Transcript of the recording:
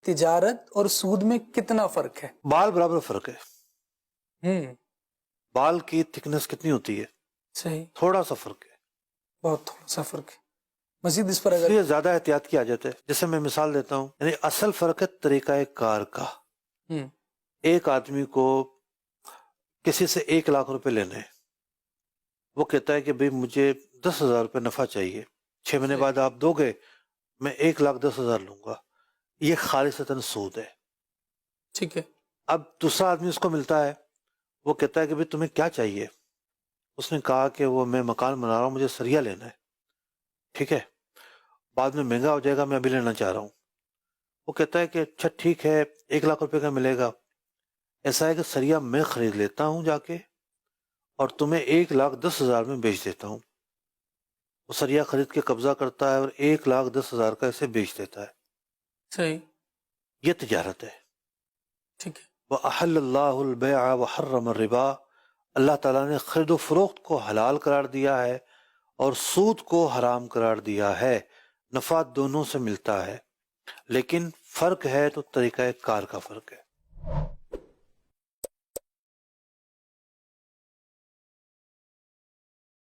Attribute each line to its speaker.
Speaker 1: تجارت اور سود میں کتنا فرق ہے؟
Speaker 2: بال برابر فرق ہے.
Speaker 1: ہوں
Speaker 2: بال کی تھکنس کتنی ہوتی ہے؟
Speaker 1: صحیح،
Speaker 2: تھوڑا سا فرق ہے.
Speaker 1: بہت تھوڑا سا فرق ہے. مزید اس پر
Speaker 2: اس
Speaker 1: اگر
Speaker 2: لیے زیادہ احتیاط کی حاجت ہے. جیسے میں مثال دیتا ہوں، یعنی اصل فرق ہے طریقہ کار کا.
Speaker 1: ہوں
Speaker 2: ایک آدمی کو کسی سے 1 لاکھ روپے لینے ہیں، وہ کہتا ہے کہ بھئی مجھے 10,000 روپے نفع چاہیے، 6 مہینے بعد آپ دو گے، میں 1,10,000 لوں گا. یہ خالصتاً سود ہے.
Speaker 1: ٹھیک ہے.
Speaker 2: اب دوسرا آدمی اس کو ملتا ہے، وہ کہتا ہے کہ بھئی تمہیں کیا چاہیے؟ اس نے کہا کہ وہ میں مکان بنا رہا ہوں، مجھے سریا لینا ہے. ٹھیک ہے، بعد میں مہنگا ہو جائے گا، میں ابھی لینا چاہ رہا ہوں. وہ کہتا ہے کہ اچھا ٹھیک ہے، 1 لاکھ روپے کا ملے گا. ایسا ہے کہ سریا میں خرید لیتا ہوں جا کے، اور تمہیں 1,10,000 میں بیچ دیتا ہوں. وہ سریا خرید کے قبضہ کرتا ہے اور 1,10,000 کا اسے بیچ دیتا ہے.
Speaker 1: صحیح.
Speaker 2: یہ تجارت ہے.
Speaker 1: ٹھیک ہے.
Speaker 2: وَأَحَلَّ اللَّهُ الْبَيْعَ وَحَرَّمَ الرِّبَا، اللہ تعالیٰ نے خرید و فروخت کو حلال قرار دیا ہے اور سود کو حرام قرار دیا ہے. نفع دونوں سے ملتا ہے، لیکن فرق ہے تو طریقہ کار کا فرق ہے.